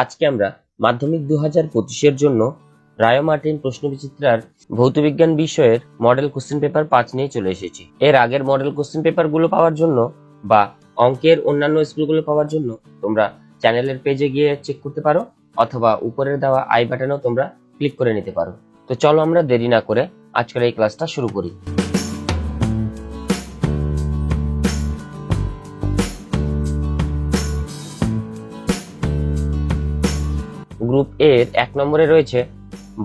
আজকে আমরা মাধ্যমিক 2025-এর জন্য রায় মার্টিন প্রশ্নবিচিত্রার ভৌতবিজ্ঞান বিষয়ের মডেল কোশ্চেন পেপার 5 নিয়ে চলে এসেছি। এর আগের মডেল কোশ্চেন পেপারগুলো পাওয়ার জন্য বা অঙ্কের অন্যান্য স্কুলগুলো পাওয়ার জন্য তোমরা চ্যানেলের পেজে গিয়ে চেক করতে পারো, অথবা উপরের দেওয়া আই বাটনেও তোমরা ক্লিক করে নিতে পারো। তো চলো আমরা দেরি না করে আজকের এই ক্লাসটা শুরু করি। গ্রুপ এর 1 নম্বরে রয়েছে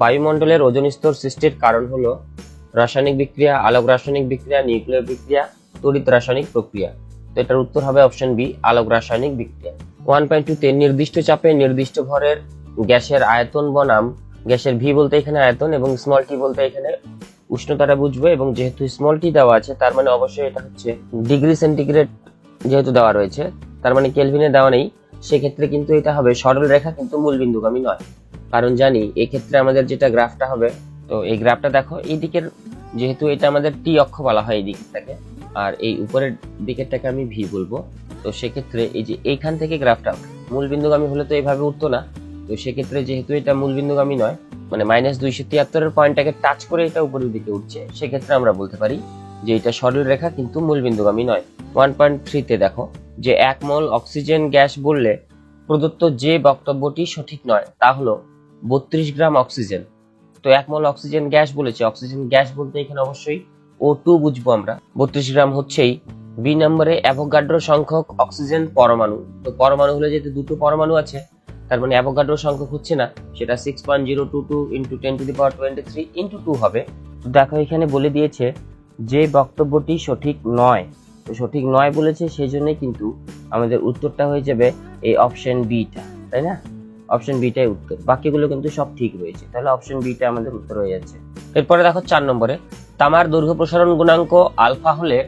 বায়ুমণ্ডলের ওজোন স্তর সৃষ্টির কারণ হলো রাসায়নিক বিক্রিয়া, আলোক রাসায়নিক বিক্রিয়া, নিউক্লিয় বিক্রিয়া, তড়িৎ রাসায়নিক প্রক্রিয়া। তো এটার উত্তর হবে অপশন বি, আলোক রাসায়নিক বিক্রিয়া। 1.2 নির্দিষ্ট চাপে নির্দিষ্ট ভরের গ্যাসের আয়তন বনাম গ্যাসের ভি বলতে এখানে আয়তন এবং স্মল টি বলতে এখানে উষ্ণতাটা বুঝবো, এবং যেহেতু স্মল টি দেওয়া আছে তার মানে অবশ্যই এটা হচ্ছে ডিগ্রি সেন্টিগ্রেড যেহেতু দেওয়া রয়েছে, তার মানে কেলভিনে দেওয়া নেই। সেক্ষেত্রে কিন্তু এটা হবে সরল রেখা, কিন্তু মূল বিন্দুগামী নয়। কারণ জানি এই ক্ষেত্রে আমাদের যেটা গ্রাফটা হবে, তো এই গ্রাফটা দেখো এই দিকের, যেহেতু এটা আমাদের টি অক্ষ বলা হয় এই দিকটাকে, আর এই উপরের দিকেরটাকে আমি ভি বলবো। তো সেক্ষেত্রে এই যে এইখান থেকে গ্রাফটা মূল বিন্দুগামী হলে তো এইভাবে উঠতো না। তো সেক্ষেত্রে যেহেতু এটা মূল বিন্দুগামী নয়, মানে -273 পয়েন্টটাকে টাচ করে এটা উপরের দিকে উঠছে, সেক্ষেত্রে আমরা বলতে পারি যে এটা সরল রেখা কিন্তু মূল বিন্দুগামী নয়। 1.3 দেখো যে 1 মোল অক্সিজেন গ্যাস বললে প্রদত্ত যে বক্তব্যটি সঠিক নয় তা হলো 32 গ্রাম অক্সিজেন। তো 1 মোল অক্সিজেন গ্যাস বলেছে, অক্সিজেন গ্যাস বলতে এখানে অবশ্যই O2 বুঝবো আমরা। 32 গ্রাম হচ্ছেই বি নম্বরে অ্যাভোগাড্রো সংখ্যক অক্সিজেন পরমাণু। তো পরমাণু হলে যেহেতু দুটো পরমাণু আছে, তার মানে অ্যাভোগাড্রো সংখ্যক হচ্ছে না, সেটা 6.022 × 10⁻23 × 2 হবে। তো দেখো এখানে বলে দিয়েছে যে বক্তব্যটি সঠিক নয়, তো সঠিক নয় বলেছে, সেই জন্যই কিন্তু আমাদের উত্তরটা হয়ে যাবে এই অপশন বিটা, তাই না? অপশন বিটাই উত্তর, বাকিগুলো কিন্তু সব ঠিক রয়েছে, তাহলে অপশন বিটা আমাদের উত্তর হয়ে যাচ্ছে। এরপরে দেখো 4 নম্বরে তামার দৈর্ঘ্য প্রসারণ গুণাঙ্ক আলফা হলে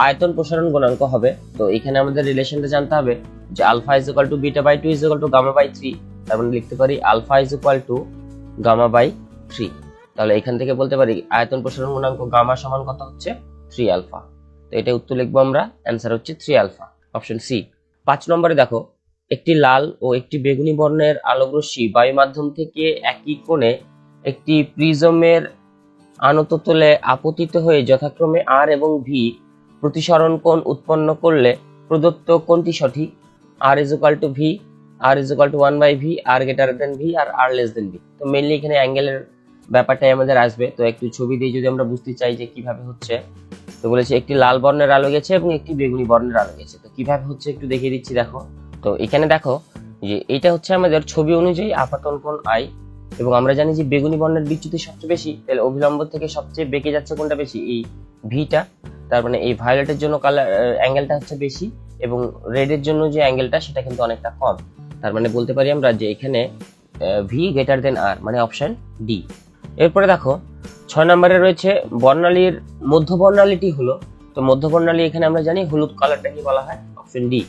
আয়তন প্রসারণ গুণাঙ্ক হবে। তো এখানে আমাদের রিলেশনটা জানতে হবে যে alpha is equal to beta by 2 is equal to gamma by 3। তার মানে লিখতে পারি alpha is equal to gamma by 3। তাহলে এখান থেকে বলতে পারি আয়তন প্রসারণ গুণাঙ্ক গামা সমান কত হচ্ছে 3 আলফা। তো এটা উত্তর লিখবো আমরা, অ্যান্সার হচ্ছে 3 আলফা, অপশন সি। 5 নম্বরে দেখো একটি লাল ও একটি বেগুনি বর্ণের আলোক রশ্মি বায়ু মাধ্যম থেকে একই কোণে একটি প্রিজমের আনত তলে আপতিত হয়ে যথাক্রমে আর এবং ভি প্রতিসরণ কোণ উৎপন্ন করলে প্রদত্ত কোণটি সঠিক? R is equal to V, R is equal to 1/v, R greater than V, আর আর লেস দেন ভি। তো মেইনলি এখানে অ্যাঙ্গেলের ব্যাপারটাই আমাদের আসবে। তো একটু ছবি দিয়ে যদি আমরা বুঝতে চাই যে কিভাবে হচ্ছে, তো বলেছে একটি লাল বর্ণের আলো গেছে এবং একটি বেগুনি বর্ণের আলো গেছে। তো কিভাবে হচ্ছে একটু দেখিয়ে দিচ্ছি, দেখো। তো এখানে দেখো যে এটা হচ্ছে আমাদের ছবি অনুযায়ী আপাতন কোণ আই, এবং আমরা জানি যে বেগুনি বর্ণের বিচ্যুতি সবচেয়ে বেশি, তাহলে অভিলম্ব থেকে সবচেয়ে বেঁকে যাচ্ছে কোনটা বেশি? এই ভিটা। তার মানে এই ভায়োলেটের জন্য কালার অ্যাঙ্গেলটা হচ্ছে বেশি, এবং রেডের জন্য যে অ্যাঙ্গেলটা সেটা কিন্তু অনেকটা কম। তার মানে বলতে পারি আমরা যে এখানে ভি গ্রেটার দেন আর, মানে অপশন ডি। এরপরে দেখো 6 নম্বরে রয়েছে বর্ণালীর মধ্য বর্ণালীটি হলো, তো মধ্য বর্ণালী এখানে আমরা জানি হলুদ কালারটাকে বলা হয়, অপশন ডি।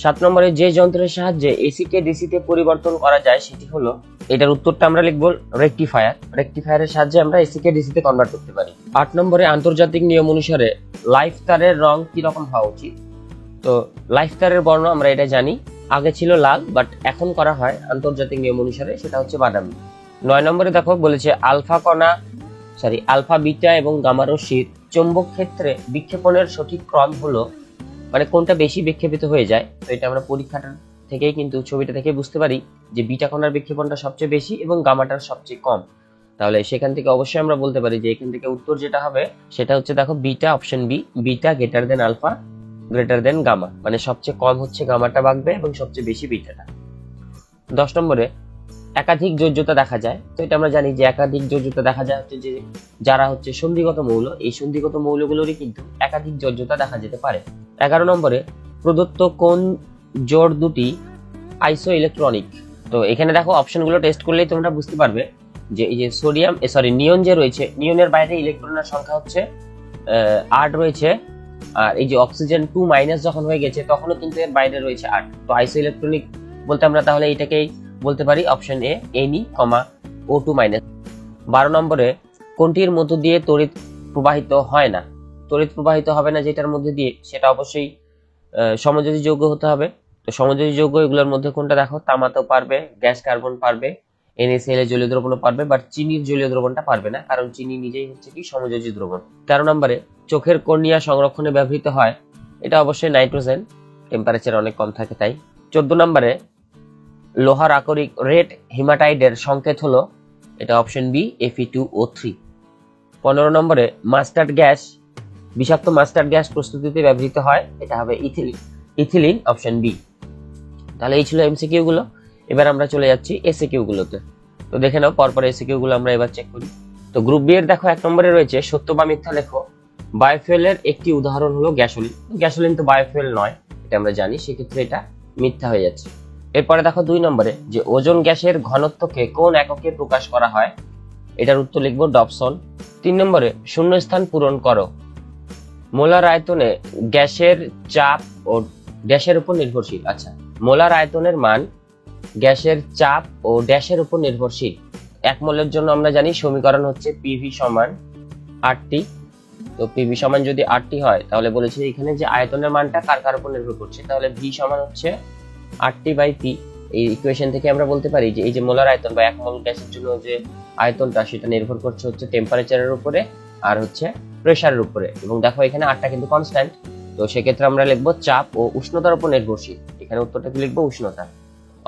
7 নম্বরে যে যন্ত্রের সাহায্যে এসি কে ডিসি তে পরিবর্তন করা যায় সেটি হলো, এটার উত্তরটা আমরা লিখবো রেকটিফায়ার। রেকটিফায়ারের সাহায্যে আমরা এসি কে ডিসি তে কনভার্ট করতে পারি। 8 নম্বরে আন্তর্জাতিক নিয়ম অনুসারে লাইফ তারের রং কি রকম হওয়া উচিত? তো লাইফ তারের বর্ণ আমরা এটা জানি, আগে ছিল লাল, বাট এখন করা হয় আন্তর্জাতিক নিয়ম অনুসারে সেটা হচ্ছে বাদামি। 9 নম্বরে দেখো বলেছে আলফা বিটা এবং গামা রশ্মির চৌম্বক ক্ষেত্রে বিক্ষেপণের সঠিক ক্রম হলো, মানে কোনটা বেশি বিক্ষেপিত হয়ে যায়। তো এটা আমরা পরীক্ষাটা থেকেই কিন্তু ছবিটা থেকে বুঝতে পারি যে বিটা কণার বিক্ষেপণটা সবচেয়ে বেশি এবং গামাটার সবচেয়ে কম। তাহলে সেখান থেকে অবশ্যই আমরা বলতে পারি যে এখান থেকে উত্তর যেটা হবে সেটা হচ্ছে দেখো beta, option B, beta greater than alpha greater than gamma, মানে সবচেয়ে কম হচ্ছে গামাটা বাগবে এবং সবচেয়ে বেশি বিটাটা। 10 নম্বরে একাধিক যোজ্যতা দেখা যায়। তো এটা আমরা জানি যে একাধিক যোজ্যতা দেখা যায় হচ্ছে যে যারা হচ্ছে সন্ধিগত মৌল, এই সন্ধিগত মৌলগুলোরই কিন্তু একাধিক যোজ্যতা দেখা যেতে পারে। 11 নম্বরে প্রদত্ত কোন জোড় দুটি আইসো ইলেকট্রনিক? তো এখানে দেখো অপশনগুলো টেস্ট করলেই তোমরা বুঝতে পারবে যে এই যে নিয়ন যে রয়েছে, নিয়নের বাইরে ইলেকট্রনের সংখ্যা হচ্ছে 8 রয়েছে, আর এই যে অক্সিজেন 2- যখন হয়ে গেছে তখনও কিন্তু এর বাইরে রয়েছে 8। তো আইসো ইলেকট্রনিক বলতে আমরা তাহলে এটাকেই বলতে পারি অপশন এ, Ne, O2-। 12 নম্বরে কোনটির মধ্য দিয়ে তড়িৎ প্রবাহিত হয় না? তড়িৎ প্রবাহিত হবে না যেটার মধ্যে দিয়ে, সেটা অবশ্যই সমযোজী যৌগ হতে হবে। তো সমযোজী যৌগ এগুলোর মধ্যে কোনটা দেখো, তামাতেও পারবে, গ্যাস কার্বন পারবে, NaCl এর জলীয় দ্রবণও পারবে, বাট চিনির জলীয় দ্রবণটা পারবে না, কারণ চিনি নিজেই হচ্ছে কি সমযোজী দ্রবণ। 13 নম্বরে চোখের কর্নিয়া সংরক্ষণে ব্যবহৃত হয়, এটা অবশ্যই নাইট্রোজেন, টেম্পারেচার অনেক কম থাকে তাই। 14 নম্বরে লোহার আকরিক রেড হিমাটাইডের সংকেত হলো, এটা অপশন বি Fe2O3। 15 নম্বরে মাস্টার্ড গ্যাস, বিষাক্ত মাস্টার্ড গ্যাস প্রস্তুতিতে ব্যবহৃত হয়, এটা হবে ইথিলিন, অপশন বি। তাহলে এই ছিল এমসিকিউ গুলো। এবার আমরা চলে যাচ্ছি এসিকিউ গুলোতে। তো দেখে নাও পরপর এসিকিউ গুলো আমরা এবার চেক করি। তো গ্রুপ বি এর দেখো 1 নম্বরে রয়েছে সত্য বা মিথ্যা লেখো। বায়োফুয়েলের একটি উদাহরণ হলো গ্যাসোলিন। গ্যাসোলিন তো বায়োফুয়েল নয়, এটা আমরা জানি, সেক্ষেত্রে এটা মিথ্যা হয়ে যাচ্ছে। এরপরে দেখো 2 নম্বরে যে ওজোন গ্যাসের ঘনত্বকে কোন এককে প্রকাশ করা হয়, এটার উত্তর লিখবো ডবসন। 3 নম্বরে শূন্যস্থান পূরণ করো। মোলার আয়তনে গ্যাসের চাপ ও ড্যাশের উপর নির্ভরশীল। আচ্ছা, মোলার আয়তনের মান গ্যাসের চাপ ও ড্যাশের উপর নির্ভরশীল। 1 মোলের জন্য আমরা জানি সমীকরণ হচ্ছে পিভি সমান RT। তো পিভি সমান যদি RT হয়, তাহলে বলেছে এখানে যে আয়তনের মানটা কার কার উপর নির্ভর করছে, তাহলে ভি সমান হচ্ছে RT/P। এই ইকুয়েশন থেকে আমরা বলতে পারি যে এই যে মোলার আয়তন বা 1 মোল গ্যাসের জন্য যে আয়তনটা, সেটা নির্ভর করছে হচ্ছে টেম্পারেচারের উপরে আর হচ্ছে প্রেসারের উপরে। এবং দেখো এখানে আরটা কিন্তু কনস্ট্যান্ট, তো সেক্ষেত্রে আমরা লিখবো চাপ ও উষ্ণতার উপর নির্ভরশীল। এখানে উত্তরটা কি লিখবো, উষ্ণতা।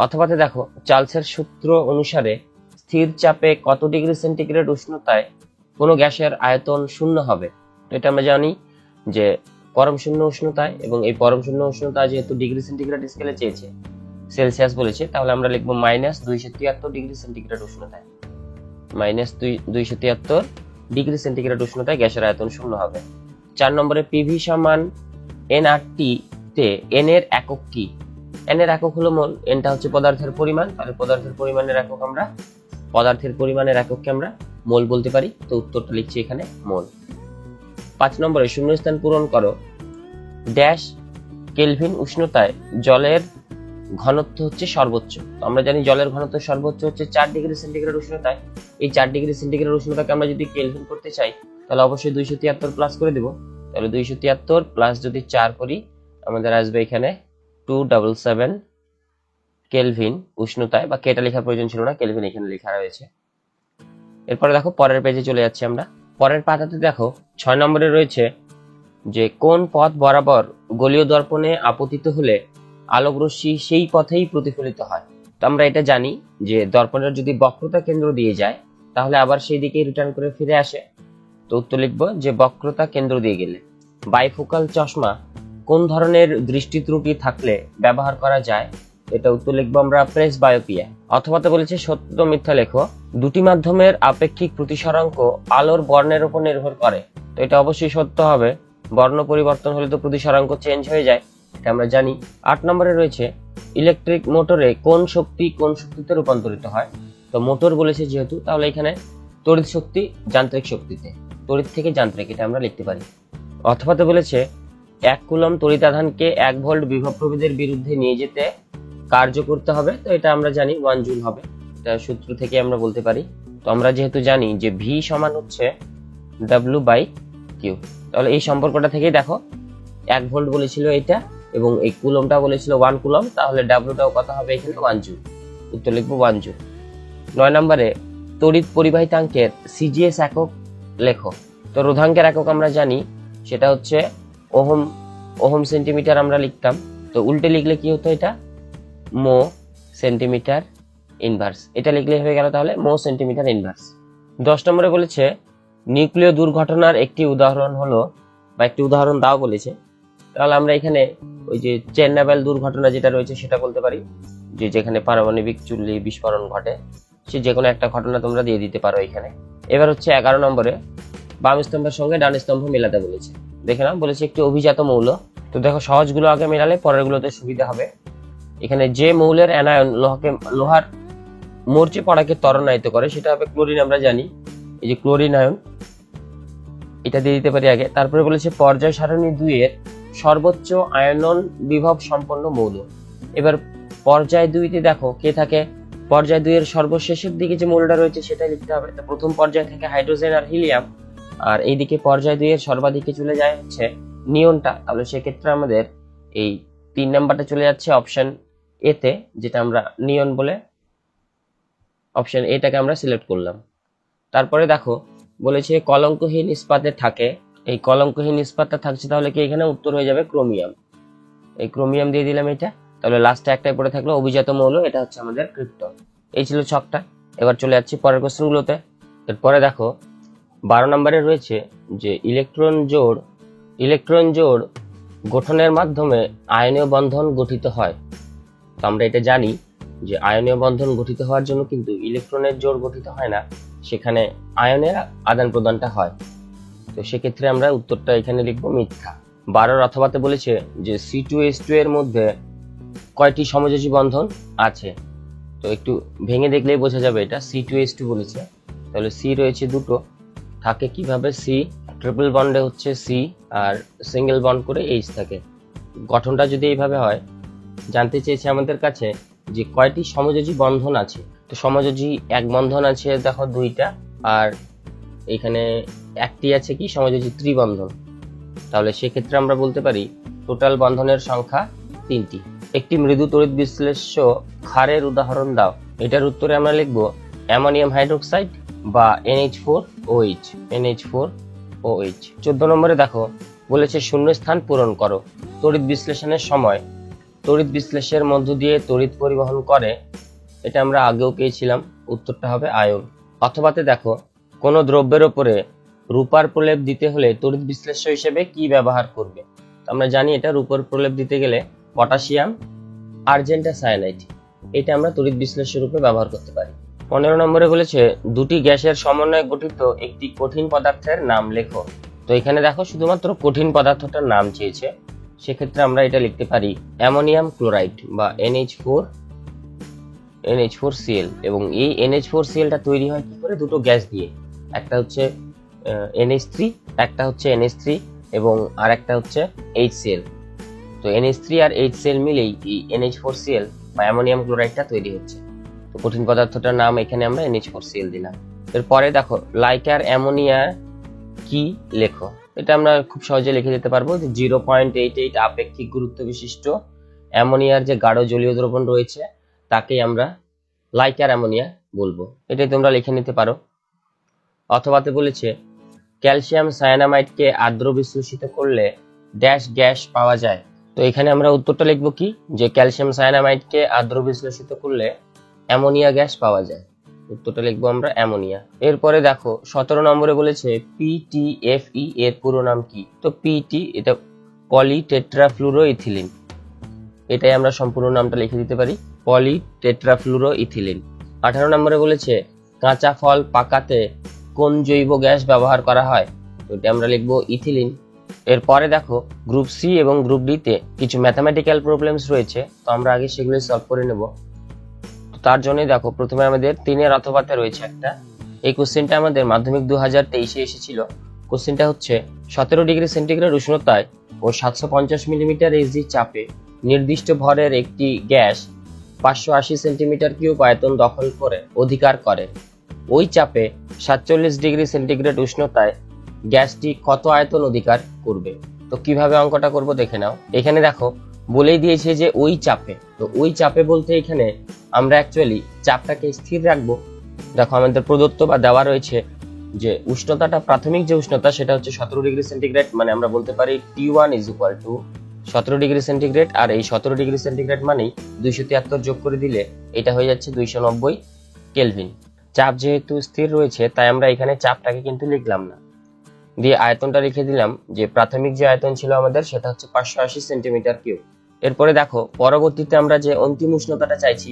অথবাতে দেখো চার্লসের সূত্র অনুসারে স্থির চাপে কত ডিগ্রি সেন্টিগ্রেড উষ্ণতায় কোনো গ্যাসের আয়তন শূন্য হবে। তো এটা আমরা জানি যে পরম শূন্য উষ্ণতায়, এবং এই পরম শূন্য উষ্ণতা যেহেতু ডিগ্রি সেন্টিগ্রেড স্কেলে চেয়েছে, সেলসিয়াস বলেছে, তাহলে আমরা লিখবো -273 ডিগ্রি সেন্টিগ্রেড উষ্ণতায়। -273 ডিগ্রি সেন্টিগ্রেড উষ্ণতায় গ্যাসের আয়তন শূন্য হবে। 4 নম্বরে পিভি সমান nRT তে n এর একক কি? n এর একক হলো মোল, nটা হচ্ছে পদার্থের পরিমাণ, তাহলে পদার্থের পরিমাণের একক আমরা পদার্থের পরিমাণের একককে আমরা মোল বলতে পারি। তো উত্তরটা লিখছি এখানে মোল। 5 নম্বরে শূন্যস্থান পূরণ করো। ড্যাশ কেলভিন উষ্ণতায় জলের ঘনত্ব হচ্ছে সর্বোচ্চ। তো আমরা জানি জলের ঘনত্ব সর্বোচ্চ হচ্ছে 4 ডিগ্রি সেন্টিগ্রেড উষ্ণতায়। এই 4 ডিগ্রি সেন্টিগ্রেড উষ্ণতাকে আমরা যদি কেলভিন করতে চাই, তাহলে অবশ্যই 273 প্লাস করে দেব। তাহলে 273 প্লাস যদি 4 করি, আমাদের আসবে এখানে 277 কেলভিন উষ্ণতায়, বা কেটা লেখার প্রয়োজন ছিল না, কেলভিন এখানে লেখা রয়েছে। এরপরে দেখো পরের পেজে চলে যাচ্ছি আমরা। পরের পাতাতে দেখো 6 নম্বরে রয়েছে যে কোন পথ বরাবর গোলীয় দর্পণে আপতিত হলে আলোক রশ্মি সেই পথেই প্রতিফলিত হয়। তো আমরা এটা জানি যে দর্পণের যদি বক্রতা কেন্দ্র দিয়ে যায়, তাহলে আবার সেই দিকে রিটার্ন করে ফিরে আসে। তো উত্তর লিখবো যে বক্রতা কেন্দ্র দিয়ে গেলে। বাইফোকাল চশমা কোন ধরনের দৃষ্টি ত্রুটি থাকলে ব্যবহার করা যায়, এটা উত্তর লিখবো আমরা প্রেসবায়োপিয়া। অথবা তো বলেছে সত্য মিথ্যা লেখো। দুটি মাধ্যমের আপেক্ষিক প্রতিসরাঙ্ক আলোর বর্ণের উপর নির্ভর করে। তো এটা অবশ্যই সত্য হবে, বর্ণ পরিবর্তন হলে তো প্রতিসরাঙ্ক চেঞ্জ হয়ে যায়, এটা আমরা জানি। 8 নম্বরে রয়েছে ইলেকট্রিক মোটরে কোন শক্তি কোন শক্তিতে রূপান্তরিত হয়। তো মোটর বলেছে যেহেতু, তাহলে এখানে তড়িৎ শক্তি যান্ত্রিক শক্তিতে, তড়িৎ থেকে যান্ত্রিক, এটা আমরা লিখতে পারি। অথবা তো বলেছে 1 কুলম্ব তড়িতাধানকে 1 ভোল্ট বিভব প্রভেদের বিরুদ্ধে নিয়ে যেতে কার্য করতে হবে। তো এটা আমরা জানি 1 জুল হবে, এটা সূত্র থেকে আমরা বলতে পারি। তো আমরা যেহেতু জানি যে ভি সমান হচ্ছে W/Q, তাহলে এই সম্পর্কটা থেকেই দেখো 1 ভোল্ট বলেছিল এটা, এবং এই কুলমটা বলেছিল 1 কুলম, তাহলে ডাব্লিউটাও কত হবে এখানে 1 জুল। উত্তর লিখবো 1 জুল। 9 নম্বরে তড়িৎ পরিবাহিতাঙ্কের সিজিএস একক লেখো। তো রোধাঙ্কের একক আমরা জানি, সেটা হচ্ছে ওহম সেন্টিমিটার আমরা লিখতাম। তো উল্টে লিখলে কি হতো, এটা মো সেন্টিমিটার ইনভার্স, এটা লিখলে হয়ে গেল তাহলে মো সেন্টিমিটার ইনভার্স। 10 নম্বরে বলেছে নিউক্লিয় দুর্ঘটনার একটি উদাহরণ হলো, বা একটি উদাহরণ দাও বলেছে। তাহলে আমরা এখানে ওই যে চেরনোবিল দুর্ঘটনা যেটা রয়েছে সেটা বলতে পারি, যে যেখানে পারমাণবিক চুল্লি বিস্ফোরণ ঘটে, সে যে কোনো একটা ঘটনা তোমরা দিয়ে দিতে পারো এখানে। এবার হচ্ছে 11 নম্বরে বাম স্তম্ভের সঙ্গে ডান স্তম্ভ মেলাতে বলেছে। দেখে নাও, বলেছে একটি অভিজাত মৌল। তো দেখো সহজগুলো আগে মেলালে পরের গুলোতে সুবিধা হবে। এখানে যে মৌলের অ্যানায়ন লোহার মরচে পড়াকে ত্বরণায়িত করে, সেটা হবে ক্লোরিন, আমরা জানি। এই যে ক্লোরিন আয়ন, এটা দিয়ে দিতে পারি আগে। তারপরে বলেছে পর্যায় সারণী 2 এর সর্বোচ্চ আয়নন বিভব সম্পন্ন মৌল। এবার পর্যায় 2তে দেখো কে থাকে, পর্যায় 2 এর সর্বশেষের দিকে যে মৌলটা রয়েছে সেটা লিখতে হবে। তো প্রথম পর্যায় থেকে হাইড্রোজেন আর হিলিয়াম, আর এইদিকে পর্যায় 2 এর সর্বাধিকে চলে যায় হচ্ছে নিয়নটা। তাহলে সেক্ষেত্রে আমাদের এই 3 নাম্বারটা চলে যাচ্ছে অপশন এ তে, যেটা আমরা নিয়ন বলে অপশন এটাকে আমরা সিলেক্ট করলাম। তারপরে দেখো বলেছে কলঙ্কহীন ইস্পাতে থাকে, এই কলঙ্কহীন ইস্পাতটা থাকছে, তাহলে কি এখানে উত্তর হয়ে যাবে ক্রোমিয়াম। এই ক্রোমিয়াম দিয়ে দিলাম এটা, তাহলে লাস্টে একটাই পড়ে থাকলো অভিজাত মৌল, এটা হচ্ছে আমাদের ক্রিপ্টন। এই ছিল ছকটা। এবার চলে যাচ্ছি পরের কোশ্চেনগুলোতে। এরপরে দেখো 12 নম্বরে রয়েছে যে ইলেকট্রন জোড় গঠনের মাধ্যমে আয়নীয় বন্ধন গঠিত হয়। তো আমরা এটা জানি যে আয়নীয় বন্ধন গঠিত হওয়ার জন্য কিন্তু ইলেকট্রনের জোড় গঠিত হয় না, সেখানে আয়নের আদান প্রদানটা হয়। তো সেক্ষেত্রে আমরা উত্তরটা এখানে লিখবো মিথ্যা। 12 অথবাতে বলেছে যে C2H2 এর মধ্যে কয়টি সমযোজী বন্ধন আছে। তো একটু ভেঙে দেখলেই বোঝা যাবে এটা C2H2 বলেছে, তাহলে C রয়েছে দুটো, থাকে কিভাবে C ট্রিপল বন্ডে হচ্ছে C আর সিঙ্গেল বন্ড করে H থাকে। গঠনটা যদি এইভাবে হয়, জানতে চেয়েছে আমাদের কাছে যে কয়টি সমযোজী বন্ধন আছে। তো সমযোজী এক বন্ধন আছে দেখো 2টা, আর এখানে একটি আছে কি সমযোজী ত্রিবন্ধন। তাহলে সেক্ষেত্রে আমরা বলতে পারি টোটাল বন্ধনের সংখ্যা 3টি। একটি মৃদু তড়িৎ বিশ্লেষ্য ক্ষারের উদাহরণ দাও। এটার উত্তরে আমরা লিখব অ্যামোনিয়াম হাইড্রোক্সাইড বা NH4OH। 14 নম্বরে দেখো বলেছে শূন্য স্থান পূরণ করো। তড়িৎ বিশ্লেষণের সময় তড়িৎ বিশ্লেষণের মধ্য দিয়ে তড়িৎ পরিবহন করে, এটা আমরা আগেও পেয়েছিলাম, উত্তরটা হবে আয়ন। অথবাতে দেখো কোনো দ্রব্যের উপরে রূপার প্রলেপ দিতে হলে তড়িৎ বিশ্লেষ্য হিসেবে কি ব্যবহার করবে। আমরা জানি এটা রূপার প্রলেপ দিতে গেলে পটাশিয়াম আর্জেন্টা সায়ানাইড, এটা আমরা তড়িৎ বিশ্লেষ্য রূপে ব্যবহার করতে পারি। 15 নম্বরে বলেছে দুটি গ্যাসের সমন্বয়ে গঠিত একটি কঠিন পদার্থের নাম লেখো। তো এখানে দেখো শুধুমাত্র কঠিন পদার্থটার নাম চেয়েছে, সেক্ষেত্রে আমরা এটা লিখতে পারি অ্যামোনিয়াম ক্লোরাইড বা NH4Cl। এবং এই NH4Clটা তৈরি হয় কি করে, দুটো গ্যাস দিয়ে, একটা হচ্ছে NH3, একটা হচ্ছে NH3 এবং আর একটা হচ্ছে HCl। তো NH3 আর HCl মিলেই এই NH4Cl বা অ্যামোনিয়াম ক্লোরাইডটা তৈরি হচ্ছে। তো কঠিন পদার্থটার নাম এখানে আমরা NH4Cl দিলাম। এরপরে দেখো লাইকার অ্যামোনিয়া কি লেখো। এটা আমরা খুব সহজে লিখে দিতে পারবো যে 0.88 আপেক্ষিক গুরুত্ব বিশিষ্ট অ্যামোনিয়ার যে গাঢ় জলীয় দ্রবণ রয়েছে তাকেই আমরা লাইকার অ্যামোনিয়া বলবো, এটাই তোমরা লিখে নিতে পারো। অথবাতে বলেছে ক্যালসিয়াম সায়ানামাইডকে আর্দ্র বিশ্লেষিত করলে ড্যাশ গ্যাস পাওয়া যায়। তো এখানে আমরা উত্তরটা লিখবো কি, যে ক্যালসিয়াম সায়ানামাইডকে আর্দ্র বিশ্লেষিত করলে অ্যামোনিয়া গ্যাস পাওয়া যায়। উত্তরটা লিখবো আমরা অ্যামোনিয়া। এরপরে দেখো 17 নম্বরে বলেছে PTFE এর পুরো নাম কি। তো পিটি এটা পলিটেট্রাফ্লুরোইথিলিন, এটাই আমরা সম্পূর্ণ নামটা লিখে দিতে পারি পলিটেট্রাফ্লুরোইথিলিন। 18 নম্বরে বলেছে কাঁচা ফল পাকাতে কোন জৈব গ্যাস ব্যবহার করা হয়। তো এটা আমরা লিখবো ইথিলিন। এরপরে দেখো গ্রুপ সি এবং গ্রুপ ডি তে কিছু ম্যাথামেটিক্যাল প্রবলেমস রয়েছে, তো আমরা আগে সেগুলো সলভ করে নেব। তার জন্য দেখো প্রথমে আমাদের 3 অথবাতে রয়েছে একটা। এই কোশ্চেনটা আমাদের মাধ্যমিক 2023-এ এসেছিল। কোশ্চেনটা হচ্ছে 17 ডিগ্রি সেন্টিগ্রেড উষ্ণতায় ও 750 মিলিমিটার এসজি চাপে নির্দিষ্ট ভরের একটি গ্যাস 580 সেন্টিমিটার কিউব আয়তন দখল করে অধিকার করে। ওই চাপে 47 ডিগ্রি সেন্টিগ্রেড উষ্ণতায় গ্যাসটি কত আয়তন অধিকার করবে। তো কিভাবে অঙ্কটা করব দেখে নাও। এখানে দেখো বলেই দিয়েছে যে ওই চাপে, তো ওই চাপে বলতে এখানে আমরা অ্যাকচুয়ালি চাপটাকে স্থির রাখবো। দেখো আমাদের প্রদত্ত বা দেওয়া রয়েছে যে উষ্ণতাটা, প্রাথমিক যে উষ্ণতা সেটা হচ্ছে 17 ডিগ্রি সেন্টিগ্রেড, মানে আমরা বলতে পারি T1 = 17 ডিগ্রি সেন্টিগ্রেড, আর এই 17 ডিগ্রি সেন্টিগ্রেড মানেই 273 যোগ করে দিলে এটা হয়ে যাচ্ছে 290 কেলভিন। চাপ যেহেতু স্থির রয়েছে তাই আমরা এখানে চাপটাকে কিন্তু লিখলাম না, দিয়ে আয়তনটা লিখে দিলাম যে প্রাথমিক যে আয়তন ছিল আমাদের সেটা হচ্ছে 580 সেন্টিমিটার কিউব। এরপরে দেখো পরবর্তীতে আমরা যে অন্তিম উষ্ণতাটা চাইছি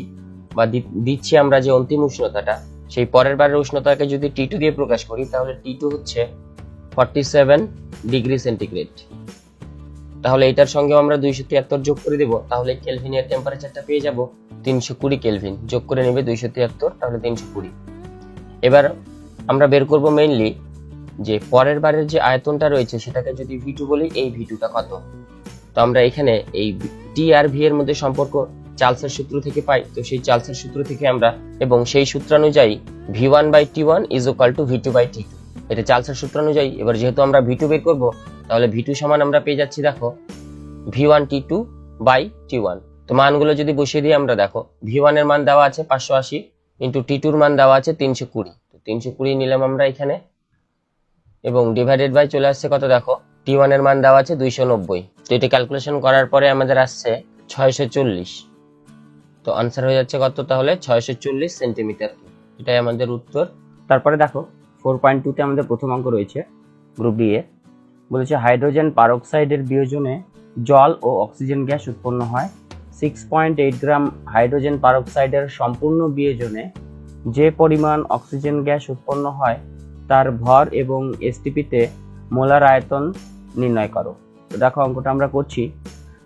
বা দিচ্ছি আমরা যে অন্তিম উষ্ণতাটা, সেই পরের বারের উষ্ণতাকে যদি T2 দিয়ে প্রকাশ করি তাহলে T2 হচ্ছে 47 ডিগ্রি সেন্টিগ্রেড। তাহলে এটার সঙ্গে আমরা 273 যোগ করে দেব, তাহলে কেলভিনের টেম্পারেচারটা পেয়ে যাব 320 কেলভিন। যোগ করে নেবে 273, তাহলে 320। এবার আমরা বের করব মেইনলি যে পরের বারের যে আয়তনটা রয়েছে সেটাকে যদি V2 বলি, এই V2টা কত। তো আমরা এখানে এই T আর V এর মধ্যে সম্পর্ক চার্লসের সূত্র থেকে পাই। তো সেই চার্লসের সূত্র থেকে আমরা, এবং সেই সূত্রানুযায়ী V1/T1 = V2/T2, এটা চার্লসের সূত্র অনুযায়ী। এবার যেহেতু আমরা V2 বের করব, তাহলে V2 সমান আমরা পেয়ে যাচ্ছি দেখো V1T2 বাই T1। তো মানগুলো যদি বসিয়ে দিই আমরা, দেখো V1 এর মান দেওয়া আছে 580 ইন্টু T2 এর মান দেওয়া আছে 320, তো 320 নিলাম আমরা এখানে, এবং ডিভাইডেড বাই চলে আসছে কত, দেখো T1 এর মান দেওয়া আছে 290। তো এটা ক্যালকুলেশন করার পরে আমাদের আসছে 640। তো আনসার হয়ে যাচ্ছে কত তাহলে, 640 সেন্টিমিটার। এটাই আমাদের উত্তর। তারপরে দেখো 4.2 তে আমাদের প্রথম অঙ্ক রয়েছে গ্রুপ ডি এ, বলেছে হাইড্রোজেন পারঅক্সাইডের বিয়োজনে জল ও অক্সিজেন গ্যাস উৎপন্ন হয়। 6.8 গ্রাম হাইড্রোজেন পারঅক্সাইডের সম্পূর্ণ বিয়োজনে যে পরিমাণ অক্সিজেন গ্যাস উৎপন্ন হয় তার ভর এবং এসটিপিতে মোলার আয়তন নির্ণয় করো। তো দেখো অঙ্কটা আমরা করছি,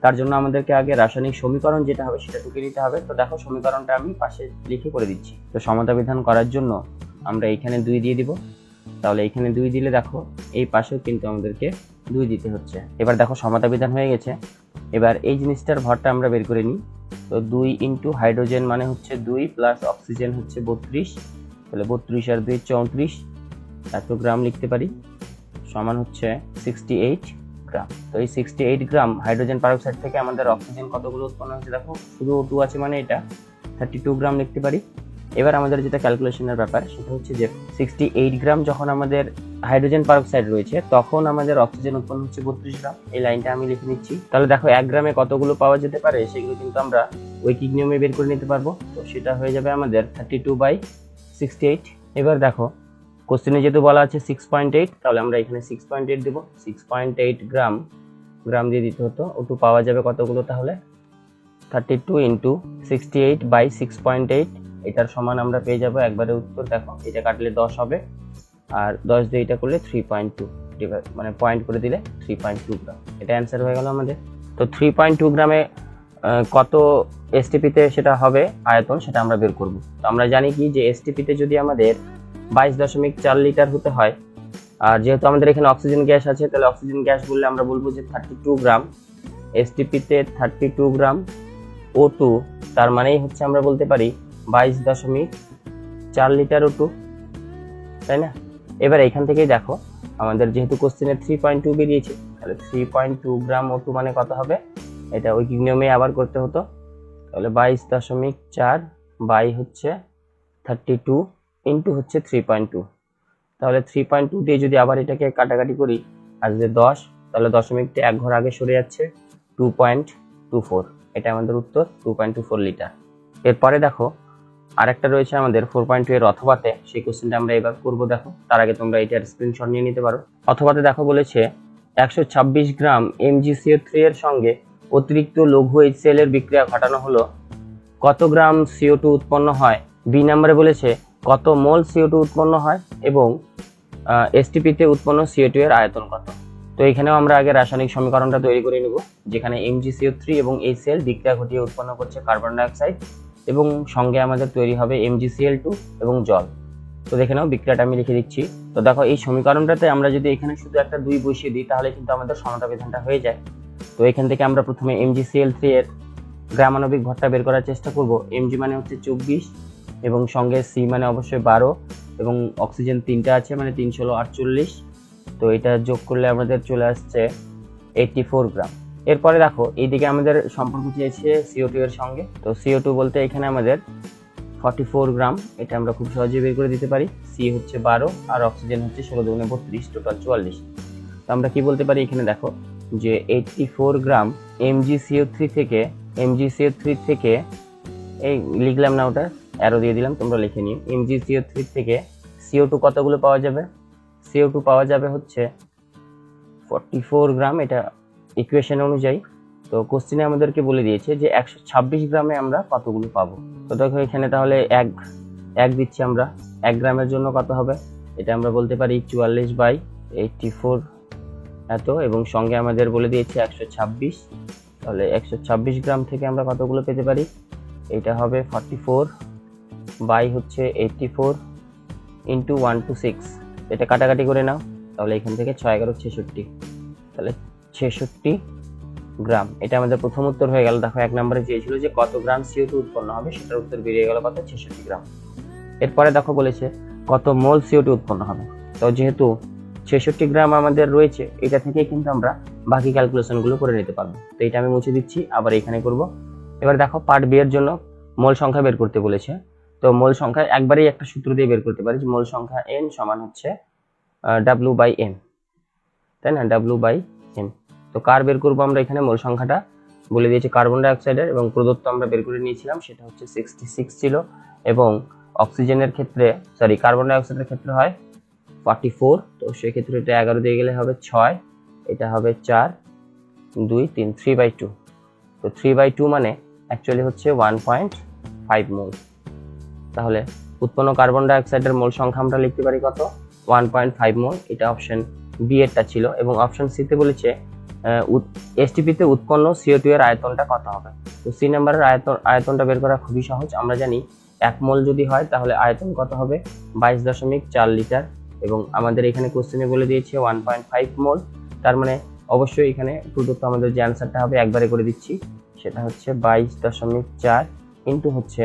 তার জন্য আমাদেরকে আগে রাসায়নিক সমীকরণ যেটা হবে সেটা টুকে নিতে হবে। তো দেখো সমীকরণটা আমি পাশে লিখে করে দিচ্ছি। তো সমতা বিধান করার জন্য আমরা এইখানে 2 দিয়ে দিব, তাহলে এইখানে 2 দিলে দেখো এই পাশেও কিন্তু আমাদেরকে 2 দিতে হচ্ছে। এবার দেখো সমতা বিধান হয়ে গেছে। এবার এই জিনিসটার ভরটা আমরা বের করে নিই। তো 2 ইন্টু হাইড্রোজেন মানে হচ্ছে 2 প্লাস অক্সিজেন হচ্ছে 32, তাহলে 32 আর 2 34 এত গ্রাম লিখতে পারি, সমান হচ্ছে 68 গ্রাম। তো এই 68 গ্রাম হাইড্রোজেন পারঅক্সাইড থেকে আমাদের অক্সিজেন কতগুলো উৎপন্ন হচ্ছে, দেখো শুধু O2 আছে মানে এটা 32 গ্রাম লিখতে পারি। এবার আমাদের যেটা ক্যালকুলেশনের ব্যাপার সেটা হচ্ছে যে 68 গ্রাম যখন আমাদের হাইড্রোজেন পারঅক্সাইড রয়েছে তখন আমাদের অক্সিজেন উৎপন্ন হচ্ছে 32 গ্রাম। এই লাইনটা আমি লিখে নিচ্ছি। তাহলে দেখো 1 গ্রামে কতগুলো পাওয়া যেতে পারে সেগুলো কিন্তু আমরা ঐকিক নিয়মে বের করে নিতে পারবো। তো সেটা হয়ে যাবে আমাদের 32/68। এবার দেখো কোশ্চেনে যেহেতু বলা আছে 6.8, তাহলে আমরা এখানে 6.8 দেব। 6.8 গ্রাম দিয়ে দিতে হতো। O2 পাওয়া যাবে কতগুলো তাহলে, 32 ইন্টু 68/6.8, এটার সমান আমরা পেয়ে যাবো একবারে উত্তর। দেখো এটা কাটলে 10 হবে, আর 10 দিয়ে এটা করলে 3.2, মানে পয়েন্ট করে দিলে 3.2 গ্রাম। এটা অ্যান্সার হয়ে গেল আমাদের। তো 3.2 গ্রামে কত এসটিপিতে সেটা হবে আয়তন, সেটা আমরা বের করব। তো আমরা জানি কি যে এসটিপিতে যদি আমাদের 22.4 লিটার হতে হয়, আর যেহেতু আমাদের এখানে অক্সিজেন গ্যাস আছে তাহলে অক্সিজেন গ্যাস বললে আমরা বলবো যে 32 গ্রাম, এসটিপিতে 32 গ্রাম O2, তার মানেই হচ্ছে আমরা বলতে পারি 22.4 লিটার O2, তাই না? এবার এখান থেকেই দেখো আমাদের যেহেতু কোশ্চেনে 3.2 বেরিয়েছে, তাহলে 3.2 গ্রাম O2 মানে কত হবে, এটা ঐকিক নিয়মে আবার করতে হতো। তাহলে 22.4 বাই হচ্ছে 32 ইন্টু হচ্ছে 3.2, তাহলে 3.2 দিয়ে যদি আবার এটাকে কাটাকাটি করি আর যে 10, তাহলে দশমিকটা এক ঘর আগে সরে যাচ্ছে, 2.24। এটা আমাদের উত্তর, 2.24 লিটার। এরপরে দেখো আরেকটা রয়েছে আমাদের 4.2 এর অথবাতে, সেই কোশ্চেনটা আমরা এবার করব। দেখো তার আগে তোমরা এটার স্ক্রিনশট নিয়ে নিতে পারো। অথবাতে দেখো বলেছে 126 গ্রাম MgCO3 এর সঙ্গে অতিরিক্ত লঘু HCl এর বিক্রিয়া ঘটানো হলো, কত গ্রাম CO2 উৎপন্ন হয়। বি নম্বরে বলেছে কত মোল CO2 উৎপন্ন হয় এবং এসটিপিতে উৎপন্ন CO2 এর আয়তন কত। তো এখানেও আমরা আগে রাসায়নিক সমীকরণটা তৈরি করে নেব, যেখানে MgCO3 এবং HCl বিক্রিয়া ঘটিয়ে উৎপন্ন করছে কার্বন ডাইঅক্সাইড, এবং সঙ্গে আমাদের তৈরি হবে MgCl2 এবং জল। তো দেখে নাও বিক্রিয়াটা আমি লিখে দিচ্ছি। তো দেখো এই সমীকরণটাতে আমরা যদি এখানে শুধু একটা 2 বসিয়ে দিই তাহলে কিন্তু আমাদের সমতা বিধানটা হয়ে যায়। তো এখান থেকে আমরা প্রথমে MgCl3 এর গ্রামাণবিক ভরটা বের করার চেষ্টা করব। Mg মানে হচ্ছে 24 এবং সঙ্গে C মানে অবশ্যই 12, এবং অক্সিজেন 3টা আছে মানে 3 × 48, তো এটা যোগ করলে আমাদের চলে আসছে 84 গ্রাম। এরপরে দেখো এইদিকে আমাদের সম্পর্ক চেয়েছে CO2 এর সঙ্গে। তো CO2 বলতে এখানে আমাদের 44 গ্রাম, এটা আমরা খুব সহজে বের করে দিতে পারি। C হচ্ছে 12 আর অক্সিজেন হচ্ছে 16 × 32, টোটাল 44। তো আমরা কি বলতে পারি এখানে দেখো যে 84 গ্রাম MgCO3 থেকে এই লিখলাম না, ওটা অ্যারো দিয়ে দিলাম, তোমরা লিখে নিও। MgCO3 থেকে CO2 কতগুলো পাওয়া যাবে, CO2 পাওয়া যাবে হচ্ছে 44 গ্রাম, এটা ইকুয়েশন অনুযায়ী। তো কোশ্চেনে আমাদেরকে বলে দিয়েছে যে 126 গ্রামে আমরা কতগুলো পাবো। তো দেখো এখানে তাহলে এক দিচ্ছি আমরা, 1 গ্রামের জন্য কত হবে, এটা আমরা বলতে পারি 44/84 এত, এবং সঙ্গে আমাদের বলে দিয়েছে 126, তাহলে 126 গ্রাম থেকে আমরা কতগুলো পেতে পারি, এটা হবে 44/84 ইন্টু 126, এটা কাটাকাটি করে নাও, তাহলে এখান থেকে 6 11 66, তাহলে 66 গ্রাম। এটা আমাদের প্রথম উত্তর হয়ে গেল। দেখো 1 নম্বরে চেয়েছিল যে কত গ্রাম CO2 উৎপন্ন হবে, সেটার উত্তর বেরিয়ে গেল কত, 66 গ্রাম। এরপরে দেখো বলেছে কত মোল CO2 উৎপন্ন হবে। তো যেহেতু 66 গ্রাম আমাদের রয়েছে, এটা থেকে কিন্তু আমরা বাকি ক্যালকুলেশনগুলো করে নিতে পারবো। তো এটা আমি মুছে দিচ্ছি, আবার এখানে করব। এবার দেখো পার্ট বি এর জন্য মোল সংখ্যা বের করতে বলেছে। তো মোল সংখ্যা একবারেই একটা সূত্র দিয়ে বের করতে পারি যে মোল সংখ্যা n সমান হচ্ছে W/m, তাই না, W/m। তো কার বের করবো আমরা, এখানে মোল সংখ্যাটা বলে দিয়েছে কার্বন ডাই অক্সাইডের, এবং প্রদত্ত আমরা বের করে নিয়েছিলাম সেটা হচ্ছে 66 ছিল, এবং অক্সিজেনের ক্ষেত্রে কার্বন ডাই অক্সাইডের ক্ষেত্রে হয় 44। তো সেক্ষেত্রে এটা 11 দিয়ে গেলে হবে 6, এটা হবে 4 2 3 3/2। তো 3/2 মানে অ্যাকচুয়ালি হচ্ছে 1.5 মোল। তাহলে উৎপন্ন কার্বন ডাই অক্সাইডের মোল সংখ্যা আমরা লিখতে পারি কত, 1.5 মোল। এটা অপশন বি এরটা ছিল, এবং অপশন সি তে বলেছে এসটিপি তে উৎপন্ন CO2 এর আয়তনটা কত হবে। তো সি নাম্বারের আয়তনটা বের করা খুবই সহজ। আমরা জানি 1 মোল যদি হয় তাহলে আয়তন কত হবে, 22.4 লিটার, এবং আমাদের এখানে কোশ্চেনে বলে দিয়েছে 1.5 মোল। তার মানে অবশ্যই এখানে প্রদত্ত আমাদের যে অ্যান্সারটা হবে একবারে করে দিচ্ছি, সেটা হচ্ছে 22.4 ইন্টু হচ্ছে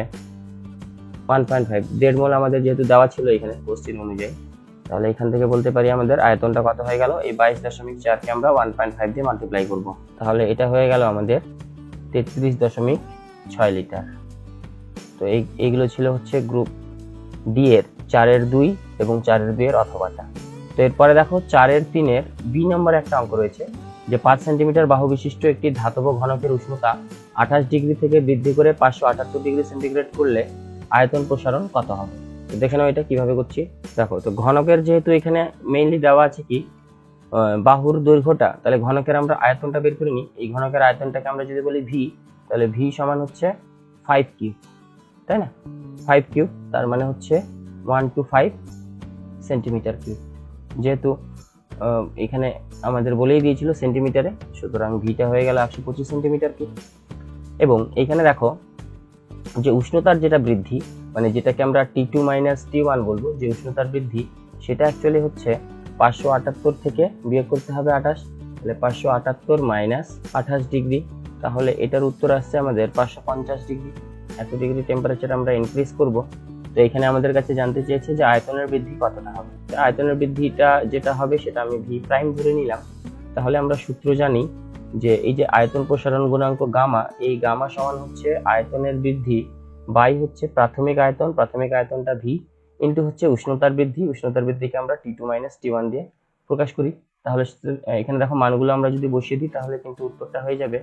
1.5, 1.5 মোল আমাদের যেহেতু দেওয়া ছিল এখানে কোশ্চেন অনুযায়ী, তাহলে এখান থেকে বলতে পারি আমাদের আয়তনটা কত হয়ে গেল। এই 22.4 কে আমরা 1.5 দিয়ে মাল্টিপ্লাই করব, তাহলে এটা হয়ে গেল আমাদের 33.6 লিটার। তো এইগুলো ছিল হচ্ছে গ্রুপ ডি এর 4-2 এবং 4-2 এর অথবাটা। তো এরপরে দেখো 4-3 এর বি নম্বরে একটা অঙ্ক রয়েছে যে 5 সেন্টিমিটার বাহু বিশিষ্ট একটি ধাতব ঘনকের উষ্ণতা 28 ডিগ্রি থেকে বৃদ্ধি করে 578 ডিগ্রি সেন্টিগ্রেড করলে আয়তন প্রসারণ কত হবে। তো দেখে নাও এটা কিভাবে করছি। দেখো, তো ঘনকের যেহেতু এখানে মেইনলি দেওয়া আছে কি বাহুর দৈর্ঘ্যটা, তাহলে ঘনকের আমরা আয়তনটা বের করে নিই। এই ঘনকের আয়তনটাকে আমরা যদি বলি ভি, তাহলে ভি সমান হচ্ছে 5 কিউব, তাই না, 5 কিউব, তার মানে হচ্ছে 125 সেন্টিমিটার কিউব। যেহেতু এখানে আমাদের বলেই দিয়েছিল সেন্টিমিটারে, সুতরাং ভিটা হয়ে গেল 125 সেন্টিমিটার কিউব। এবং এখানে দেখো যে উষ্ণতার যেটা বৃদ্ধি, মানে যেটাকে আমরা T2 - T1 বলবো, যে উষ্ণতার বৃদ্ধি, সেটা অ্যাকচুয়ালি হচ্ছে 578 থেকে বিয়োগ করতে হবে 28, তাহলে 578 - 28 ডিগ্রি, তাহলে এটার উত্তর আসছে আমাদের 550 ডিগ্রি। এত ডিগ্রি টেম্পারেচার আমরা ইনক্রিজ করব। তো এখানে আমাদের কাছে জানতে চেয়েছে যে আয়তনের বৃদ্ধি কতটা হবে। আয়তনের বৃদ্ধিটা যেটা হবে সেটা আমি ভি প্রাইম ধরে নিলাম। তাহলে আমরা সূত্র জানি যে এই যে আয়তন প্রসারণ গুণাঙ্ক গামা, এই গামা সমান হচ্ছে আয়তনের বৃদ্ধি বাই হচ্ছে প্রাথমিক আয়তন, প্রাথমিক আয়তনটা ভি, ইন্টু হচ্ছে উষ্ণতার বৃদ্ধি, উষ্ণতার বৃদ্ধিকে আমরা T2 - T1 দিয়ে প্রকাশ করি। তাহলে এখানে দেখো মানগুলো আমরা যদি বসিয়ে দিই তাহলে কিন্তু উত্তরটা হয়ে যাবে।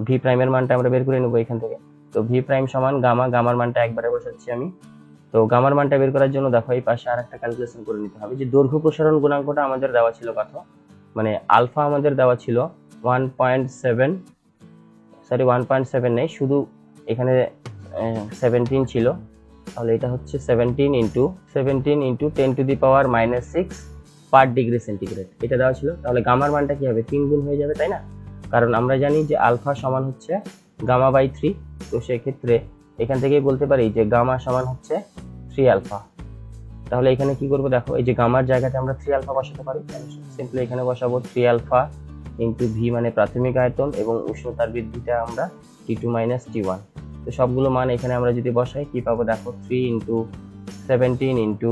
ভি প্রাইমের মানটা আমরা বের করে নেবো এখান থেকে। তো ভি প্রাইম সমান গামা, গামার মানটা একবারে বসাচ্ছি আমি। তো গামার মানটা বের করার জন্য দেখো এই পাশে আরেকটা ক্যালকুলেশন করে নিতে হবে যে দৈর্ঘ্য প্রসারণ গুণাঙ্কটা আমাদের দেওয়া ছিল কত, মানে আলফা আমাদের দেওয়া ছিল 1.7 নেই, শুধু এখানে 17 ছিল, তাহলে এটা হচ্ছে 17 ইন্টু 10⁻⁻6 পার ডিগ্রি সেন্টিগ্রেড, এটা দেওয়া ছিল। তাহলে গামার মানটা কি হবে, 3 গুণ হয়ে যাবে, তাই না, কারণ আমরা জানি যে আলফা সমান হচ্ছে গামা/3। তো সেক্ষেত্রে এখান থেকেই বলতে পারি যে গামা সমান হচ্ছে 3 আলফা। তাহলে এখানে কি করব, দেখো এই যে গামার জায়গাতে আমরা 3 আলফা বসাতে পারি, সিম্পলি এখানে বসাবো 3 আলফা ইন্টু ভি মানে প্রাথমিক আয়তন, এবং উষ্ণতার বৃদ্ধিটা আমরা T2 - T1। তো সবগুলো মান এখানে আমরা যদি বসাই কি পাবো, দেখো 3 ইন্টু 17 ইন্টু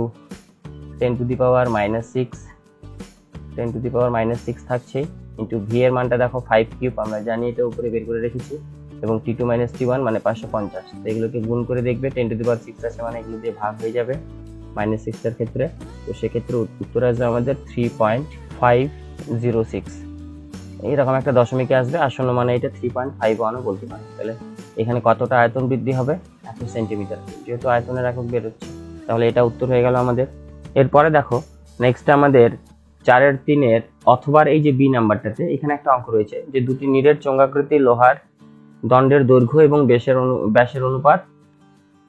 10⁻⁻6 থাকছে, ইন্টু ভি এর মানটা দেখো 5 কিউব, আমরা জানি এটা উপরে বের করে রেখেছি, এবং T2 - T1 মানে 550। তো এগুলোকে গুণ করে দেখবে 10⁻6 আছে, মানে এগুলো দিয়ে ভাগ হয়ে যাবে -6 এর ক্ষেত্রে। তো সেক্ষেত্রে উত্তর আসবে আমাদের 3.506, এইরকম একটা দশমিকে আসবে, আসন্ন মানে এটা 3.51ও বলতে পারি। তাহলে এখানে কতটা আয়তন বৃদ্ধি হবে, 1 সেন্টিমিটার, যেহেতু আয়তনের একক বেরোচ্ছে, তাহলে এটা উত্তর হয়ে গেল আমাদের। এরপরে দেখো নেক্সট আমাদের 4-3 এর অথবা এই যে বি নাম্বারটাতে এখানে একটা অঙ্ক রয়েছে যে দুটি নিরেট চোঙাকৃতি লোহার দণ্ডের দৈর্ঘ্য এবং ব্যাসের অনুপাত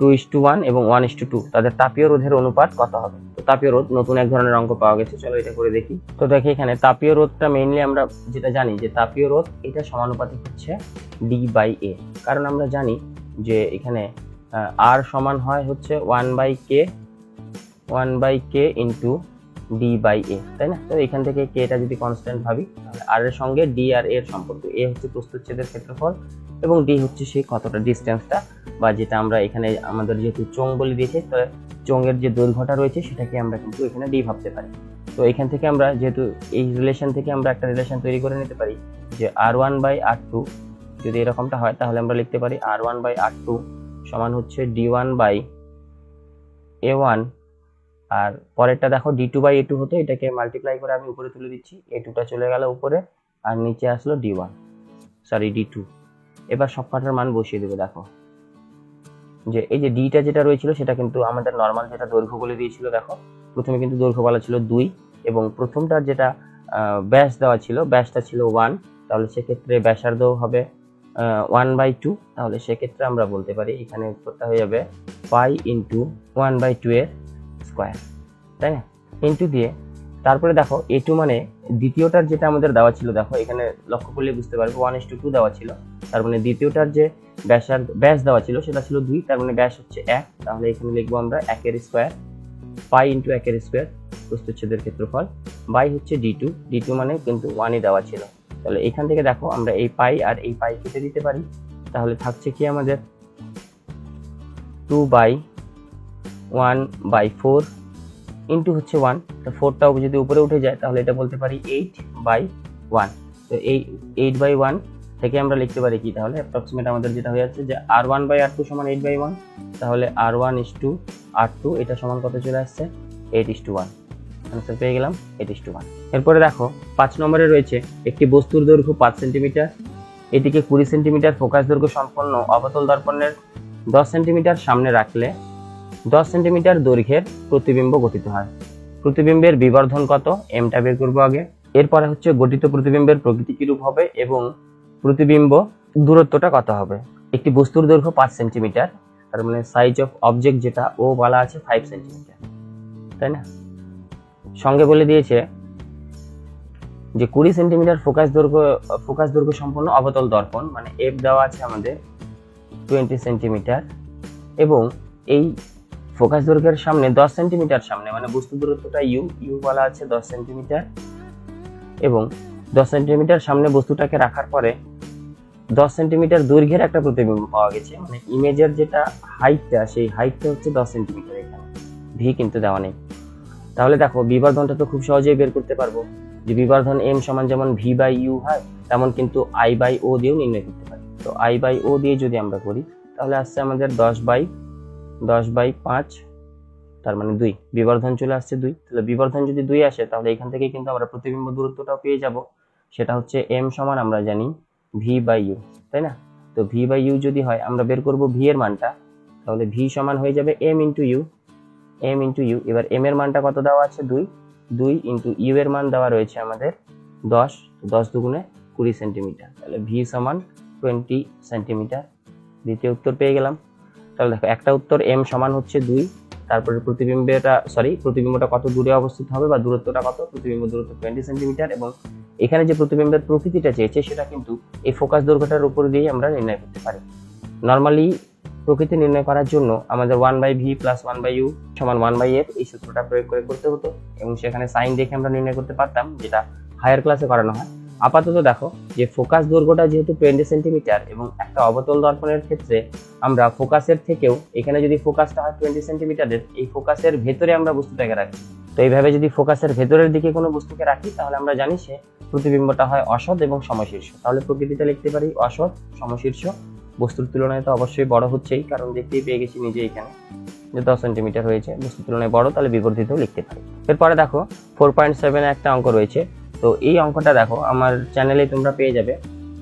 2:1 এবং 1:2, তাদের তাপীয় রোধের অনুপাত কত হবে। তো তাপীয় রোধ নতুন এক ধরনের অঙ্ক পাওয়া গেছে, চলো এটা করে দেখি। তো দেখি এখানে তাপীয় রোধটা মেইনলি আমরা যেটা জানি যে তাপীয় রোধ এটা সমানুপাতিক হচ্ছে D/A, কারণ আমরা জানি যে এখানে R সমান হয় হচ্ছে 1/K ইন্টু D/A, তাই না। তো এখান থেকে K টা যদি কনস্ট্যান্ট ভাবি, তাহলে R এর সঙ্গে D আর A এর সম্পর্ক, A হচ্ছে প্রস্থচ্ছেদের ক্ষেত্রফল এবং D হচ্ছে সেই কতটা ডিস্টেন্সটা, বা যেটা আমরা এখানে আমাদের যেহেতু চোঙ বলে দিয়েছে, তো চোঙের যে দৈর্ঘ্যটা রয়েছে সেটাকে আমরা কিন্তু এখানে D ভাবতে পারি। তো এখান থেকে আমরা যেহেতু এই রিলেশন থেকে আমরা একটা রিলেশন তৈরি করে নিতে পারি যে R1/R2 যদি এরকমটা হয় তাহলে আমরা লিখতে পারি R1/R2 সমান হচ্ছে D1/A1, আর পরেরটা দেখো D2/A2 হতো, এটাকে মাল্টিপ্লাই করে আমি উপরে তুলে দিচ্ছি, A2টা চলে গেল উপরে আর নিচে আসলো D2। এবার সব কটার মান বসিয়ে দেবে। দেখো যে এই যে ডিটা যেটা রয়েছিল সেটা কিন্তু আমাদের নর্মাল যেটা দৈর্ঘ্য বলে দিয়েছিল, দেখো প্রথমে কিন্তু দৈর্ঘ্য বলা ছিল 2 এবং প্রথমটার যেটা ব্যাস দেওয়া ছিল ব্যাসটা ছিল 1, তাহলে সেক্ষেত্রে ব্যাসার্ধ হবে 1/2, তাহলে সেক্ষেত্রে আমরা বলতে পারি এখানে উত্তরটা হয়ে যাবে পাই ইন্টু 1/2 এর স্কোয়ার, তাই না, ইন্টু দিয়ে তারপরে দেখো A2 মানে দ্বিতীয়টার যেটা আমাদের দেওয়া ছিল, দেখো এখানে লক্ষ্য করলে বুঝতে পারবে 1:2 দেওয়া ছিল, তার মানে দ্বিতীয়টার যে ব্যাস দেওয়া ছিল সেটা ছিল 2, তার মানে ব্যাস হচ্ছে 1, তাহলে এখানে লিখবো আমরা 1 এর স্কোয়ার, পাই ইন্টু 1 এর স্কোয়ার প্রস্থচ্ছেদের ক্ষেত্রফল বাই হচ্ছে D2 মানে কিন্তু 1ই দেওয়া ছিল। তাহলে এখান থেকে দেখো আমরা এই পাই আর এই পাই কেটে দিতে পারি, তাহলে থাকছে কি আমাদের 2/1/4 ইন্টু হচ্ছে 1, তো 4টাও যদি উপরে উঠে যায় তাহলে এটা বলতে পারি 8/1। তো এই 8/1 থেকে আমরা লিখতে পারি কি, তাহলে অ্যাপ্রক্সিমেট আমাদের যেটা হয়ে যাচ্ছে যে R1/R2 সমান 8/1, তাহলে R1:R2 এটা সমান কত চলে আসছে 8:1, আনসার পেয়ে গেলাম 8:1। এরপরে দেখো 5 নম্বরে রয়েছে একটি বস্তুর দৈর্ঘ্য 5 সেন্টিমিটার, এটিকে 20 সেন্টিমিটার ফোকাস দৈর্ঘ্য সম্পন্ন অবতল দর্পণের 10 সেন্টিমিটার সামনে রাখলে 10 সেন্টিমিটার দৈর্ঘ্যের প্রতিবিম্ব গঠিত হয়। প্রতিবিম্বের বিবর্ধন কত, এমটা বের করবো আগে। এরপরে হচ্ছে গঠিত প্রতিবিম্বের প্রকৃতি কিরূপ হবে এবং প্রতিবিম্ব দূরত্বটা কত হবে। একটি বস্তুর দৈর্ঘ্য 5 সেন্টিমিটার, তার মানে সাইজ অফ অবজেক্ট যেটা ও বলা আছে 5 সেন্টিমিটার, তাই না। সঙ্গে বলে দিয়েছে যে 20 সেন্টিমিটার ফোকাস দৈর্ঘ্য সম্পন্ন অবতল দর্পণ, মানে এফ দেওয়া আছে আমাদের 20 সেন্টিমিটার, এবং এই ফোকাস দৈর্ঘ্যের সামনে 10 সেন্টিমিটার সামনে, মানে বস্তু দূরত্বটা ইউ বলা আছে 10 সেন্টিমিটার, এবং 10 সেন্টিমিটার সামনে বস্তুটাকে রাখার পরে 10 সেন্টিমিটার দৈর্ঘ্যের একটা প্রতিবিম্ব পাওয়া গেছে, মানে ইমেজের যেটা হাইটটা সেই হাইটটা হচ্ছে 10 সেন্টিমিটার, এখানে ভি কিন্তু দেওয়া নেই। তাহলে দেখো বিবর্ধনটা তো খুব সহজেই বের করতে পারবো, যে বিবর্ধন এম সমান যেমন V/U হয় তেমন কিন্তু I/O দিয়েও নির্ণয় করতে পারি। তো I/O দিয়ে যদি আমরা করি তাহলে আসছে আমাদের 10/5, তার মানে 2, বিবর্ধন চলে আসছে 2, তাহলে বিবর্ধন যদি 2 আসে তাহলে এখান থেকে কিন্তু আমরা প্রতিবিম্ব দূরত্বটাও পেয়ে যাব, সেটা হচ্ছে এম সমান আমরা জানি V/U, তাই না। তো V/U যদি হয় আমরা বের করব V এর মানটা, তাহলে V সমান হয়ে যাবে M ইন্টু ইউ। এবার M এর মানটা কত দেওয়া আছে 2 ইন্টু ইউ এর মান দেওয়া রয়েছে আমাদের 10, 10 দুগুণে 20 সেন্টিমিটার, তাহলে V সমান 20 সেন্টিমিটার, দ্বিতীয় উত্তর পেয়ে গেলাম। তাহলে দেখো একটা উত্তর M সমান হচ্ছে 2, তারপরে প্রতিবিম্বটা কত দূরে অবস্থিত হবে বা দূরত্বটা কত, প্রতিবিম্ব দূরত্ব 20 সেন্টিমিটার, এবং এখানে যে প্রতিবিম্বের প্রকৃতিটা চেয়েছে সেটা কিন্তু এই ফোকাস দৈর্ঘ্যটার উপর দিয়ে আমরা নির্ণয় করতে পারি। নর্মালি প্রকৃতি নির্ণয় করার জন্য আমাদের 1/v প্লাস 1/u সমান 1/f এই সূত্রটা প্রয়োগ করে করতে হতো, এবং সেখানে সাইন দেখে আমরা নির্ণয় করতে পারতাম, যেটা হায়ার ক্লাসে করানো হয়। আপাতত দেখো যে ফোকাস দৈর্ঘ্যটা যেহেতু 20 সেন্টিমিটার এবং একটা অবতল দর্পণের ক্ষেত্রে আমরা ফোকাসের থেকেও, এখানে যদি ফোকাসটা হয় 20 সেন্টিমিটারের, এই ফোকাসের ভেতরে আমরা বস্তুটাকে রাখি। তো এইভাবে যদি ফোকাসের ভেতরের দিকে কোনো বস্তুকে রাখি তাহলে আমরা জানি সে প্রতিবিম্বটা হয় অসৎ এবং সমশীর্ষ, তাহলে প্রকৃতিটা লিখতে পারি অসৎ সমশীর্ষ, বস্তুর তুলনায় তো অবশ্যই বড় হচ্ছেই, কারণ দেখতেই পেয়ে গেছি নিজে এখানে যে 10 সেন্টিমিটার হয়েছে, বস্তুর তুলনায় বড়, তাহলে বিবর্ধিতও লিখতে পারি। এরপরে দেখো 4.7 একটা অঙ্ক রয়েছে, তো এই অঙ্কটা দেখো আমার চ্যানেলে তোমরা পেয়ে যাবে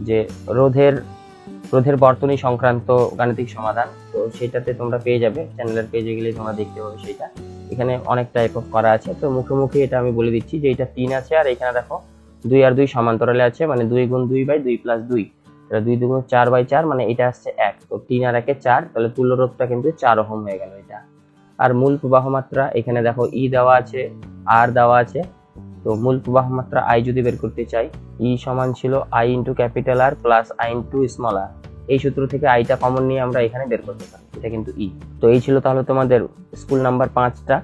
যে রোধের বর্তনী সংক্রান্ত গাণিতিক সমাধান, তো সেটাতে তোমরা পেয়ে যাবে, চ্যানেলের পেজে গেলে তোমরা দেখতে পাবে সেটা। এখানে অনেক টাইপ অফ করা আছে, তো মুখে এটা আমি বলে দিচ্ছি যে এটা 3 আছে, আর এখানে দেখো 2 আর 2 সমান্তরালে আছে, মানে 2 গুণ 2/2 প্লাস 2, এটা 2 দুগুণ 4/4, মানে এটা আসছে 1, তো 3 আর 1 4, তাহলে তুল্য রোধটা কিন্তু 4 ওহম হয়ে গেল এটা। আর মূল প্রবাহ মাত্রা এখানে দেখো ই দেওয়া আছে, আর দেওয়া আছে, তো মূল প্রবাহ মাত্রা আই যদি বের করতে চাই, ই সমান ছিল I into capital R plus I into small R, এই সূত্র থেকে আইটা কমন নিয়ে আমরা এখানে বের করতে পারি, এটা কিন্তু ই। তো এই ছিল তাহলে তোমাদের স্কুল নাম্বার 5টা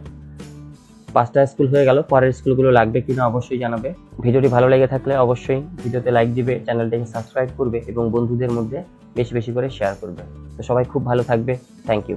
স্কুল হয়ে গেল। পরের স্কুলগুলো লাগবে কিনা অবশ্যই জানাবে। ভিডিওটি ভালো লেগে থাকলে অবশ্যই ভিডিওতে লাইক দিবে, চ্যানেলটাকে সাবস্ক্রাইব করবে এবং বন্ধুদের মধ্যে বেশি বেশি করে শেয়ার করবে। তো সবাই খুব ভালো থাকবে, থ্যাংক ইউ।